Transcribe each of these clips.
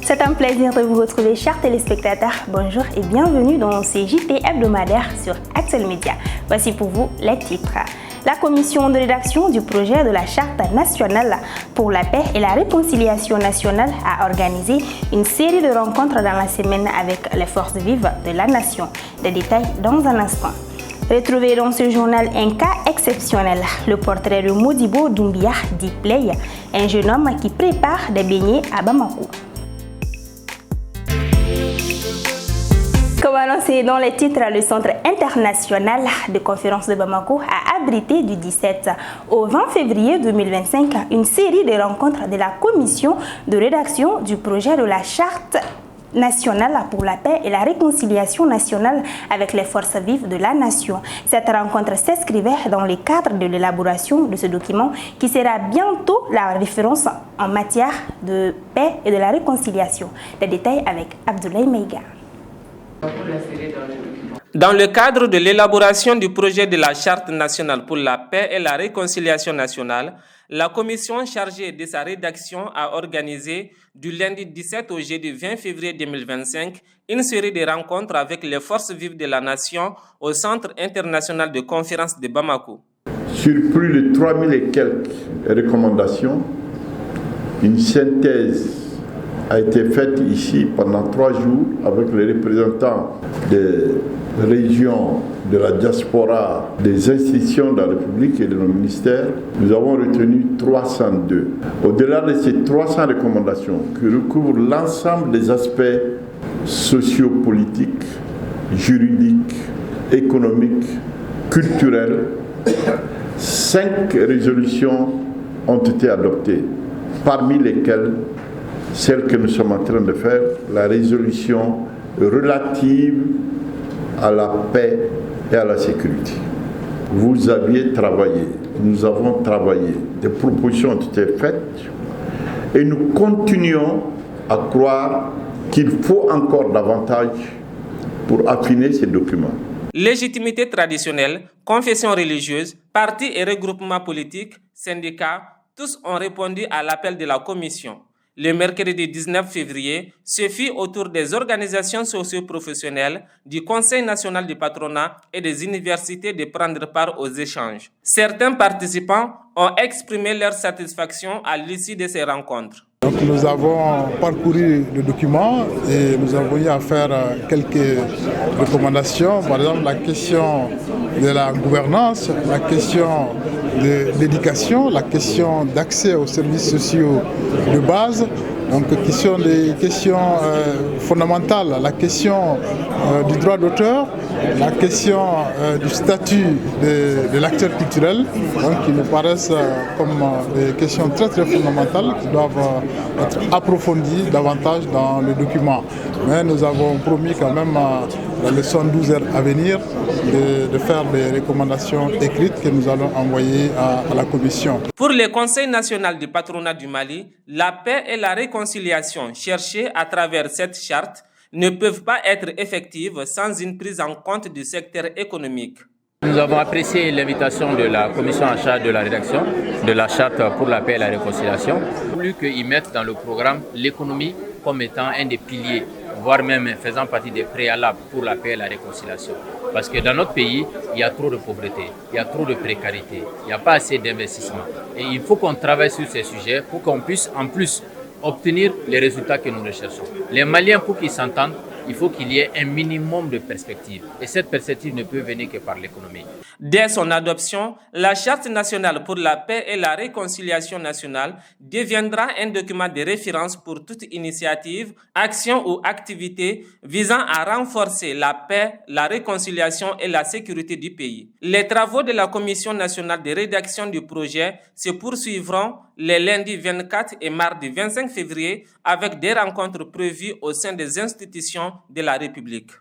C'est un plaisir de vous retrouver, chers téléspectateurs. Bonjour et bienvenue dans ce JT hebdomadaire sur Axel Media. Voici pour vous les titres. La commission de rédaction du projet de la Charte nationale pour la paix et la réconciliation nationale a organisé une série de rencontres dans la semaine avec les forces vives de la nation. Des détails dans un instant. Retrouvez dans ce journal un cas exceptionnel, le portrait de Modibo Doumbia dit Play, un jeune homme qui prépare des beignets à Bamako. Comme annoncé dans les titres, le Centre international de conférence de Bamako a abrité du 17 au 20 février 2025 une série de rencontres de la commission de rédaction du projet de la Charte nationale pour la paix et la réconciliation nationale avec les forces vives de la nation. Cette rencontre s'inscrivait dans le cadre de l'élaboration de ce document qui sera bientôt la référence en matière de paix et de la réconciliation. Des détails avec Abdoulaye Meiga. Dans le cadre de l'élaboration du projet de la Charte nationale pour la paix et la réconciliation nationale, la commission chargée de sa rédaction a organisé du lundi 17 au jeudi 20 février 2025 une série de rencontres avec les forces vives de la nation au Centre international de conférence de Bamako. Sur plus de 3000 et quelques recommandations, une synthèse a été faite ici pendant 3 jours avec les représentants des régions, de la diaspora, des institutions de la République et de nos ministères. Nous avons retenu 302. Au-delà de ces 300 recommandations qui recouvrent l'ensemble des aspects sociopolitiques, juridiques, économiques, culturels, 5 résolutions ont été adoptées, parmi lesquelles celle que nous sommes en train de faire, la résolution relative à la paix et à la sécurité. Vous aviez travaillé, nous avons travaillé, des propositions ont été faites et nous continuons à croire qu'il faut encore davantage pour affiner ces documents. Légitimité traditionnelle, confession religieuse, partis et regroupements politiques, syndicats, tous ont répondu à l'appel de la commission. Le mercredi 19 février se fit autour des organisations socio-professionnelles, du Conseil national du patronat et des universités de prendre part aux échanges. Certains participants ont exprimé leur satisfaction à l'issue de ces rencontres. Donc nous avons parcouru le document et nous avons eu à faire quelques recommandations. Par exemple, la question de la gouvernance, la question de l'éducation, la question d'accès aux services sociaux de base, donc qui sont des questions fondamentales, la question du droit d'auteur, la question du statut de l'acteur culturel, donc qui nous paraissent comme des questions très fondamentales qui doivent être approfondies davantage dans le document. Mais nous avons promis quand même dans les 112 heures à venir de faire des recommandations écrites que nous allons envoyer à la commission. Pour le Conseil national du patronat du Mali, la paix et la réconciliation cherchées à travers cette charte ne peuvent pas être effectives sans une prise en compte du secteur économique. Nous avons apprécié l'invitation de la commission en charge de la rédaction de la Charte pour la paix et la réconciliation, voulu qu'ils mettent dans le programme l'économie comme étant un des piliers, voire même faisant partie des préalables pour la paix et la réconciliation. Parce que dans notre pays, il y a trop de pauvreté, il y a trop de précarité, il n'y a pas assez d'investissement. Et il faut qu'on travaille sur ces sujets pour qu'on puisse en plus obtenir les résultats que nous recherchons. Les Maliens, pour qu'ils s'entendent, il faut qu'il y ait un minimum de perspective. Et cette perspective ne peut venir que par l'économie. Dès son adoption, la Charte nationale pour la paix et la réconciliation nationale deviendra un document de référence pour toute initiative, action ou activité visant à renforcer la paix, la réconciliation et la sécurité du pays. Les travaux de la Commission nationale de rédaction du projet se poursuivront les lundis 24 et mardi 25 février avec des rencontres prévues au sein des institutions de la République.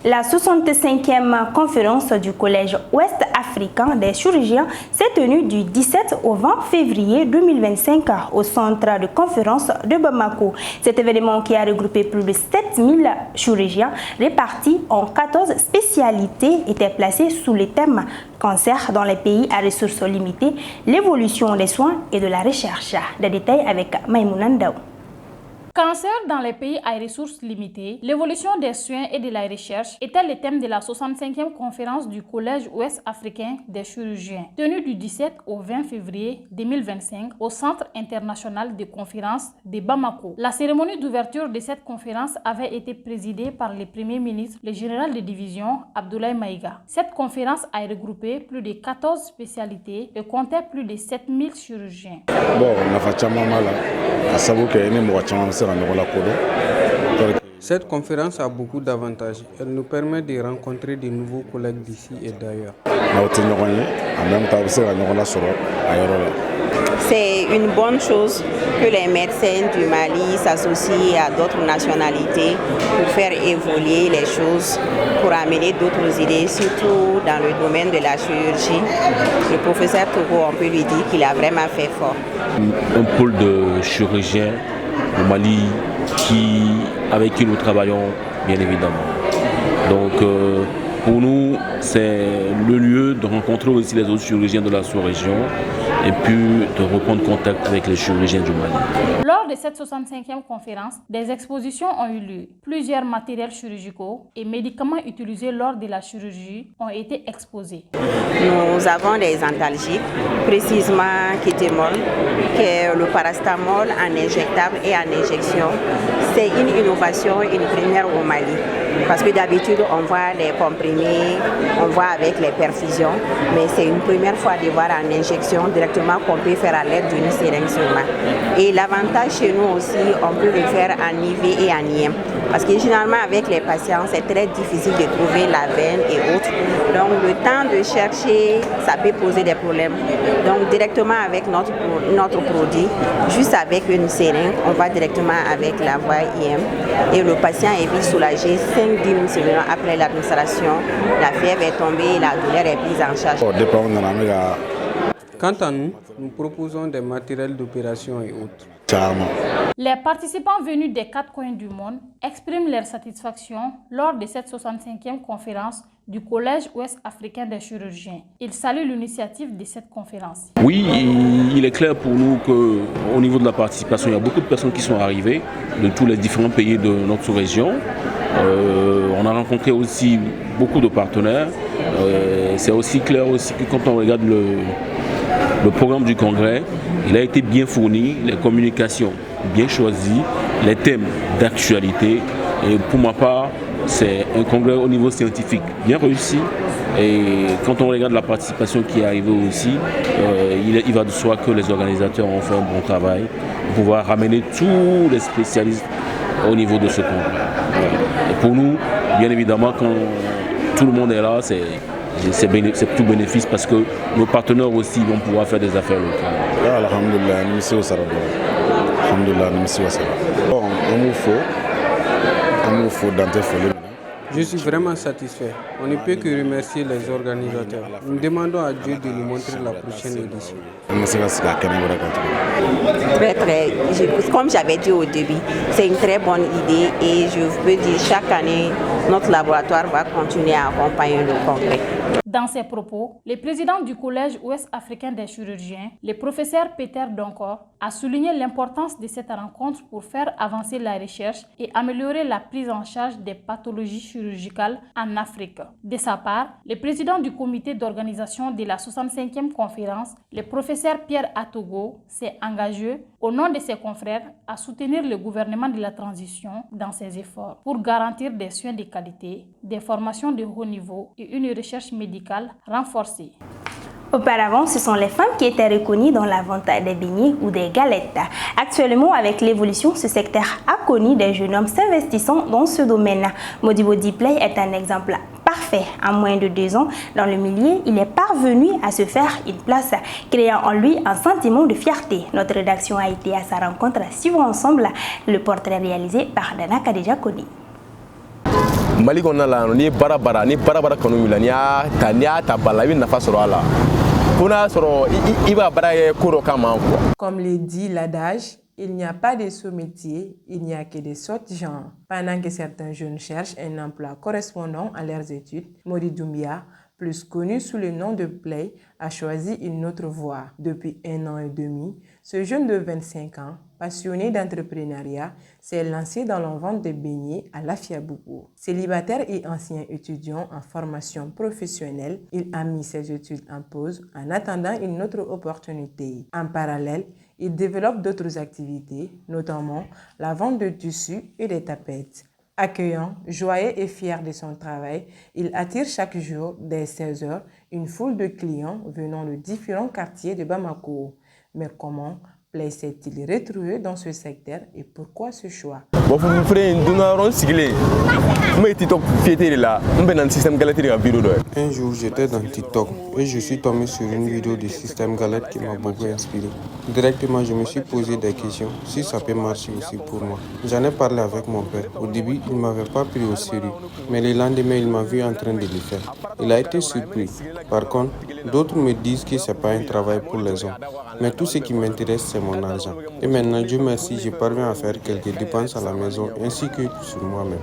La 65e conférence du Collège ouest-africain des chirurgiens s'est tenue du 17 au 20 février 2025 au centre de conférence de Bamako. Cet événement qui a regroupé plus de 7000 chirurgiens répartis en 14 spécialités était placé sous le thème « Cancer dans les pays à ressources limitées, l'évolution des soins et de la recherche ». Des détails avec Maïmouna Ndao. Cancer dans les pays à ressources limitées, l'évolution des soins et de la recherche était le thème de la 65e conférence du Collège ouest-africain des chirurgiens, tenue du 17 au 20 février 2025 au Centre international de conférences de Bamako. La cérémonie d'ouverture de cette conférence avait été présidée par le Premier ministre, le général de division Abdoulaye Maïga. Cette conférence a regroupé plus de 14 spécialités et comptait plus de 7000 chirurgiens. Cette conférence a beaucoup d'avantages. Elle nous permet de rencontrer de nouveaux collègues d'ici et d'ailleurs. C'est une bonne chose que les médecins du Mali s'associent à d'autres nationalités pour faire évoluer les choses, pour amener d'autres idées, surtout dans le domaine de la chirurgie. Le professeur Togo, on peut lui dire qu'il a vraiment fait fort. Un pôle de chirurgiens au Mali avec qui nous travaillons bien évidemment. Donc pour nous, c'est le lieu de rencontrer aussi les autres chirurgiens de la sous-région et puis de reprendre contact avec les chirurgiens du Mali. Lors de cette 65e conférence, des expositions ont eu lieu. Plusieurs matériels chirurgicaux et médicaments utilisés lors de la chirurgie ont été exposés. Nous avons des antalgiques, précisément Ketamol, qui est le paracétamol en injectable et en injection. C'est une innovation, une première au Mali. Parce que d'habitude, on voit les comprimés, on voit avec les perfusions, mais c'est une première fois de voir en injection directement qu'on peut faire à l'aide d'une seringue seulement. Et l'avantage chez nous aussi, on peut le faire en IV et en IM. Parce que généralement, avec les patients, c'est très difficile de trouver la veine et autres. Donc, le temps de chercher, ça peut poser des problèmes. Donc, directement avec notre produit, juste avec une seringue, on va directement avec la voie IM. Et le patient est vite soulagé 5-10 minutes seulement après l'administration. La fièvre est tombée, la douleur est prise en charge. Quant à nous, nous proposons des matériels d'opération et autres. Les participants venus des 4 coins du monde expriment leur satisfaction lors de cette 65e conférence du Collège ouest-africain des chirurgiens. Ils saluent l'initiative de cette conférence. Oui, il est clair pour nous qu'au niveau de la participation, il y a beaucoup de personnes qui sont arrivées de tous les différents pays de notre sous-région. On a rencontré aussi beaucoup de partenaires. C'est aussi clair aussi que quand on regarde le programme du congrès, il a été bien fourni, les communications bien choisies, les thèmes d'actualité. Et pour ma part, c'est un congrès au niveau scientifique bien réussi. Et quand on regarde la participation qui est arrivée aussi, il va de soi que les organisateurs ont fait un bon travail pour pouvoir ramener tous les spécialistes au niveau de ce congrès. Et pour nous, bien évidemment, quand tout le monde est là, c'est tout bénéfice parce que nos partenaires aussi vont pouvoir faire des affaires locales. Je suis vraiment satisfait. On ne peut que remercier les organisateurs. Nous demandons à Dieu de nous montrer la prochaine édition. Comme j'avais dit au début, c'est une très bonne idée et je peux dire chaque année, notre laboratoire va continuer à accompagner le congrès. Dans ses propos, le président du Collège ouest-africain des chirurgiens, le professeur Peter Donkor, a souligné l'importance de cette rencontre pour faire avancer la recherche et améliorer la prise en charge des pathologies chirurgicales en Afrique. De sa part, le président du comité d'organisation de la 65e conférence, le professeur Pierre Atogo, s'est engagé, au nom de ses confrères, à soutenir le gouvernement de la transition dans ses efforts pour garantir des soins de qualité, des formations de haut niveau et une recherche médicale renforcée. Auparavant, ce sont les femmes qui étaient reconnues dans la vente des beignets ou des galettes. Actuellement, avec l'évolution, ce secteur a connu des jeunes hommes s'investissant dans ce domaine. Modibo Diplay est un exemple parfait. En moins de 2 ans, dans le milieu, il est parvenu à se faire une place, créant en lui un sentiment de fierté. Notre rédaction a été à sa rencontre. Suivons ensemble le portrait réalisé par Dana Kadija Kodi. Mali kɔnɔna la ni barabara kanu wila ni y'a ta bala I bɛ nafa sɔrɔ a la ko n'a sɔrɔ I b'a baara kɛ ko dɔ kama quoi. Comme le dit l'adage, il n'y a pas de sous-métier, il n'y a que des sortes genres. Pendant que certains jeunes cherchent un emploi correspondant à leurs études, Modi Doumbia plus connu sous le nom de Play, a choisi une autre voie. Depuis 1 an et demi, ce jeune de 25 ans, passionné d'entrepreneuriat, s'est lancé dans la vente de beignets à Lafiabougou. Célibataire et ancien étudiant en formation professionnelle, il a mis ses études en pause en attendant une autre opportunité. En parallèle, il développe d'autres activités, notamment la vente de tissus et des tapettes. Accueillant, joyeux et fier de son travail, il attire chaque jour, dès 16 h, une foule de clients venant de différents quartiers de Bamako. Mais comment Play s'est-il retrouvé dans ce secteur et pourquoi ce choix? Un jour, j'étais dans TikTok et je suis tombé sur une vidéo du système Galette qui m'a beaucoup inspiré. Directement, je me suis posé des questions si ça peut marcher aussi pour moi. J'en ai parlé avec mon père. Au début, il ne m'avait pas pris au sérieux, mais le lendemain, il m'a vu en train de le faire. Il a été surpris. Par contre, d'autres me disent que ce n'est pas un travail pour les hommes. Mais tout ce qui m'intéresse, c'est mon argent. Et maintenant, Dieu merci, je parviens à faire quelques dépenses à la maison ainsi que sur moi-même.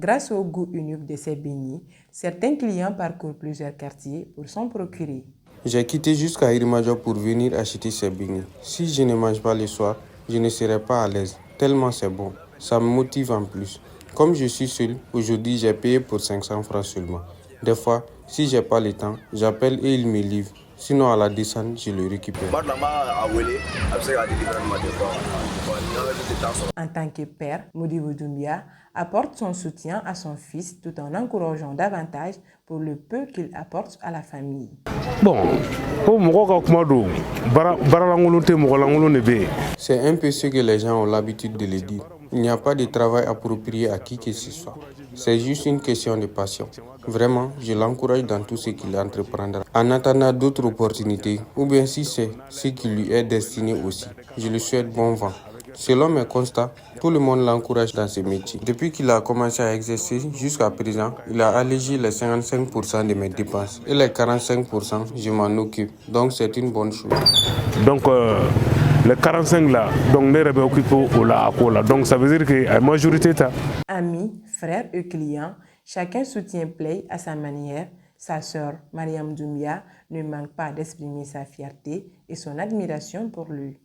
Grâce au goût unique de ces beignets, certains clients parcourent plusieurs quartiers pour s'en procurer. J'ai quitté jusqu'à Irimajo pour venir acheter ces beignets. Si je ne mange pas le soir, je ne serai pas à l'aise, tellement c'est bon. Ça me motive en plus. Comme je suis seul, aujourd'hui j'ai payé pour 500 francs seulement. Des fois, si j'ai pas le temps, j'appelle et ils me livrent. Sinon à la descente, je le récupère. En tant que père, Modibo Doumbia apporte son soutien à son fils tout en encourageant davantage pour le peu qu'il apporte à la famille. C'est un peu ce que les gens ont l'habitude de le dire. Il n'y a pas de travail approprié à qui que ce soit. C'est juste une question de passion. Vraiment, je l'encourage dans tout ce qu'il entreprendra. En attendant d'autres opportunités, ou bien si c'est ce qui lui est destiné aussi, je lui souhaite bon vent. Selon mes constats, tout le monde l'encourage dans ce métier. Depuis qu'il a commencé à exercer jusqu'à présent, il a allégé les 55% de mes dépenses. Et les 45%, je m'en occupe. Donc c'est une bonne chose. Donc les 45 là, donc les occupé au la, donc ça veut dire que la majorité est. Amis, frères et clients, chacun soutient Play à sa manière. Sa sœur, Mariam Doumbia, ne manque pas d'exprimer sa fierté et son admiration pour lui.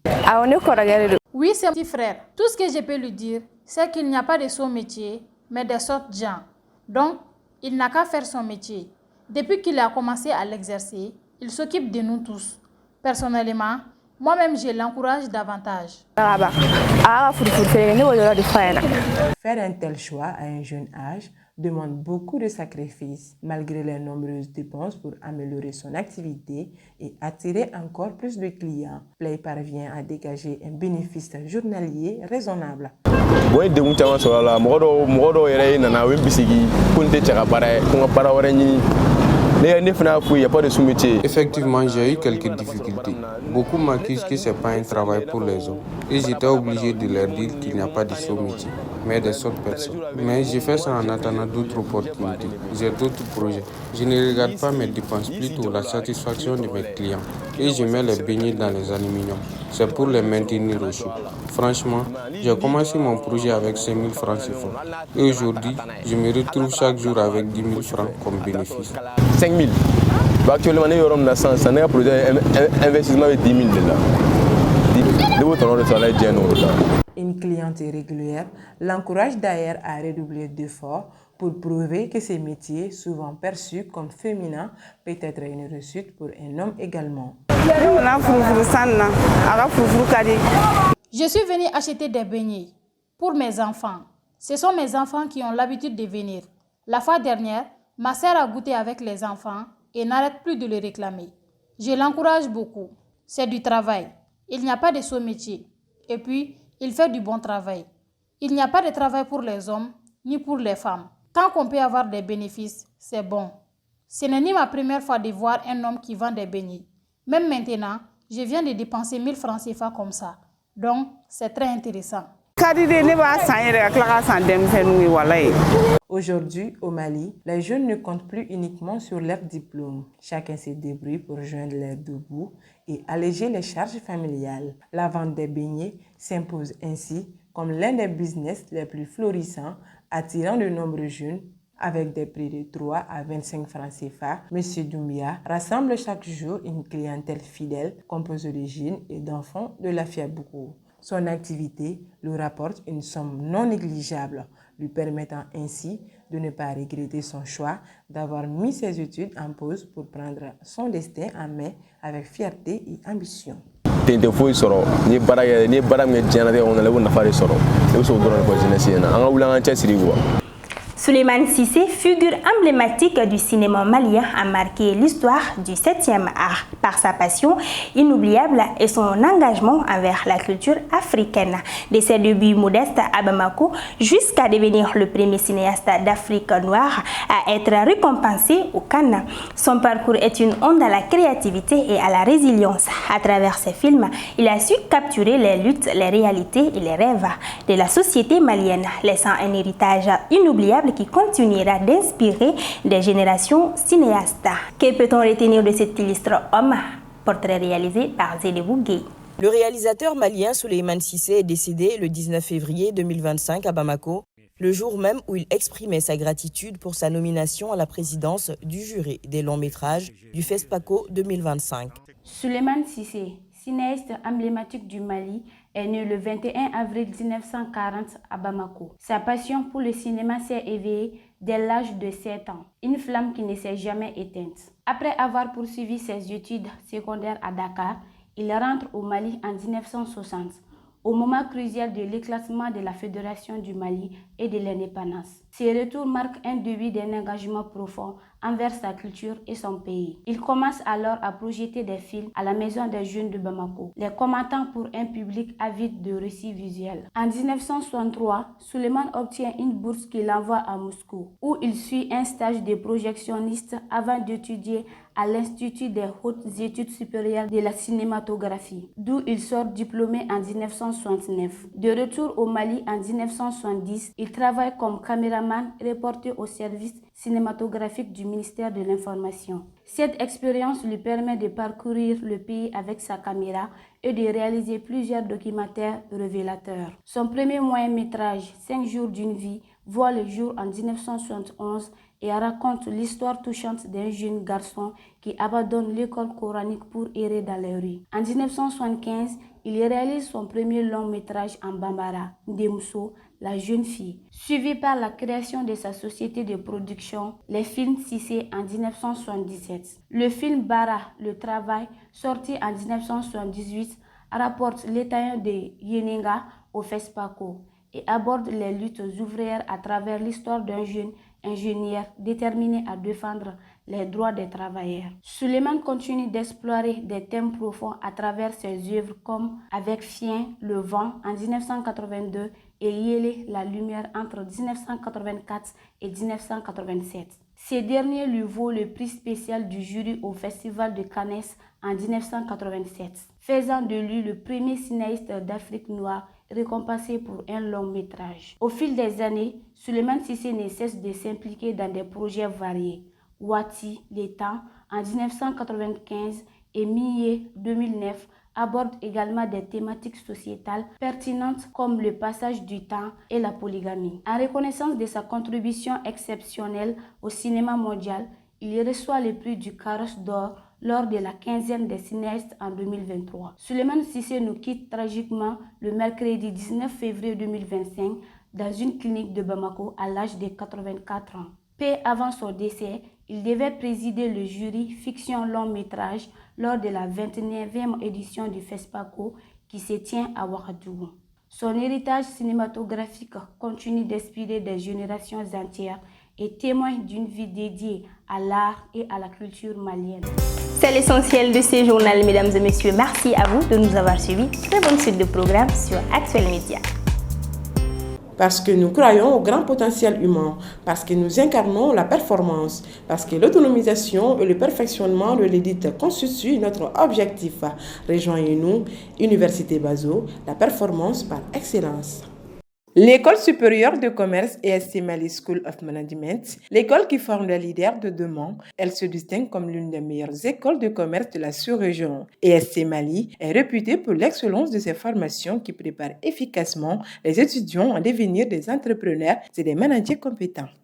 Oui, c'est mon petit frère. Tout ce que je peux lui dire, c'est qu'il n'y a pas de son métier, mais de sortes de gens. Donc, il n'a qu'à faire son métier. Depuis qu'il a commencé à l'exercer, il s'occupe de nous tous. Personnellement, moi-même, je l'encourage davantage. Faire un tel choix à un jeune âge demande beaucoup de sacrifices, malgré les nombreuses dépenses pour améliorer son activité et attirer encore plus de clients. Play parvient à dégager un bénéfice journalier raisonnable. Effectivement, j'ai eu quelques difficultés. Beaucoup m'accusent que ce n'est pas un travail pour les hommes. Et j'étais obligé de leur dire qu'il n'y a pas de sous-métier, mais des autres personnes. Mais j'ai fait ça en attendant d'autres opportunités. J'ai d'autres projets. Je ne regarde pas mes dépenses, plutôt la satisfaction de mes clients. Et je mets les beignets dans les aluminiums. C'est pour les maintenir au chaud. Franchement, j'ai commencé mon projet avec 5 000 francs CFA. Et aujourd'hui, je me retrouve chaque jour avec 10 000 francs comme bénéfice. 5 000. Actuellement, on a un projet d'investissement de 10 000 $. Une clientèle régulière l'encourage d'ailleurs à redoubler d'efforts pour prouver que ce métier, souvent perçu comme féminin, peut être une réussite pour un homme également. Je suis venue acheter des beignets pour mes enfants. Ce sont mes enfants qui ont l'habitude de venir. La fois dernière, ma sœur a goûté avec les enfants et n'arrête plus de les réclamer. Je l'encourage beaucoup. C'est du travail. Il n'y a pas de sous-métier. Et puis, il fait du bon travail. Il n'y a pas de travail pour les hommes ni pour les femmes. Tant qu'on peut avoir des bénéfices, c'est bon. Ce n'est ni ma première fois de voir un homme qui vend des beignets. Même maintenant, je viens de dépenser 1000 francs CFA comme ça. Donc, c'est très intéressant. Aujourd'hui, au Mali, les jeunes ne comptent plus uniquement sur leur diplôme. Chacun se débrouille pour joindre les deux bouts et alléger les charges familiales. La vente des beignets s'impose ainsi comme l'un des business les plus florissants, attirant de nombreux jeunes avec des prix de 3 à 25 francs CFA. M. Doumbia rassemble chaque jour une clientèle fidèle composée de jeunes et d'enfants de l'Afiaboukou. Son activité lui rapporte une somme non négligeable, lui permettant ainsi de ne pas regretter son choix d'avoir mis ses études en pause pour prendre son destin en main avec fierté et ambition. Souleymane Cissé, figure emblématique du cinéma malien, a marqué l'histoire du 7e art par sa passion inoubliable et son engagement envers la culture africaine. De ses débuts modestes à Bamako jusqu'à devenir le premier cinéaste d'Afrique noire à être récompensé au Cannes. Son parcours est une onde à la créativité et à la résilience. À travers ses films, il a su capturer les luttes, les réalités et les rêves de la société malienne, laissant un héritage inoubliable qui continuera d'inspirer des générations cinéastes. Que peut-on retenir de cet illustre homme? Portrait réalisé par Zédébou Gueye. Le réalisateur malien Souleymane Cissé est décédé le 19 février 2025 à Bamako, le jour même où il exprimait sa gratitude pour sa nomination à la présidence du jury des longs métrages du FESPACO 2025. Souleymane Cissé, cinéaste emblématique du Mali, est né le 21 avril 1940 à Bamako. Sa passion pour le cinéma s'est éveillée dès l'âge de 7 ans, une flamme qui ne s'est jamais éteinte. Après avoir poursuivi ses études secondaires à Dakar, il rentre au Mali en 1960, au moment crucial de l'éclatement de la Fédération du Mali et de l'indépendance. Ses retours marquent un début d'un engagement profond envers sa culture et son pays. Il commence alors à projeter des films à la Maison des Jeunes de Bamako, les commentant pour un public avide de récits visuels. En 1963, Souleymane obtient une bourse qui l'envoie à Moscou, où il suit un stage de projectionniste avant d'étudier à l'Institut des hautes études supérieures de la cinématographie, d'où il sort diplômé en 1969. De retour au Mali en 1970, il travaille comme caméraman reporté au service cinématographique du ministère de l'Information. Cette expérience lui permet de parcourir le pays avec sa caméra et de réaliser plusieurs documentaires révélateurs. Son premier moyen-métrage, 5 jours d'une vie, voit le jour en 1971 et raconte l'histoire touchante d'un jeune garçon qui abandonne l'école coranique pour errer dans les rues. En 1975, il réalise son premier long métrage en Bambara, Ndemousso, la jeune fille, suivi par la création de sa société de production, les films Cissé en 1977. Le film Bara, le travail, sorti en 1978, rapporte l'état de Yeninga au FESPACO et aborde les luttes ouvrières à travers l'histoire d'un jeune ingénieur déterminé à défendre les droits des travailleurs. Souleymane continue d'explorer des thèmes profonds à travers ses œuvres comme Avec Fien, Le Vent en 1982 et Yélé, la lumière entre 1984 et 1987. Ces derniers lui vaut le prix spécial du jury au Festival de Cannes en 1987, faisant de lui le premier cinéaste d'Afrique noire récompensé pour un long métrage. Au fil des années, Souleymane Cissé ne cesse de s'impliquer dans des projets variés. Wati, l'État, en 1995 et Millet, 2009, aborde également des thématiques sociétales pertinentes comme le passage du temps et la polygamie. En reconnaissance de sa contribution exceptionnelle au cinéma mondial, il reçoit le prix du Carrosse d'Or lors de la 15e des cinéastes en 2023. Souleymane Cissé nous quitte tragiquement le mercredi 19 février 2025 dans une clinique de Bamako à l'âge de 84 ans. Peu avant son décès, il devait présider le jury fiction long métrage lors de la 29e édition du FESPACO qui se tient à Ouagadougou. Son héritage cinématographique continue d'inspirer des générations entières et témoigne d'une vie dédiée à l'art et à la culture malienne. C'est l'essentiel de ce journal, mesdames et messieurs. Merci à vous de nous avoir suivis. Très bonne suite de programmes sur Actuel Média. Parce que nous croyons au grand potentiel humain, parce que nous incarnons la performance, parce que l'autonomisation et le perfectionnement de l'édite constituent notre objectif. Rejoignez-nous, Université Bazo, la performance par excellence. L'école supérieure de commerce ESC Mali School of Management, l'école qui forme les leaders de demain, elle se distingue comme l'une des meilleures écoles de commerce de la sous-région. ESC Mali est réputée pour l'excellence de ses formations qui préparent efficacement les étudiants à devenir des entrepreneurs et des managers compétents.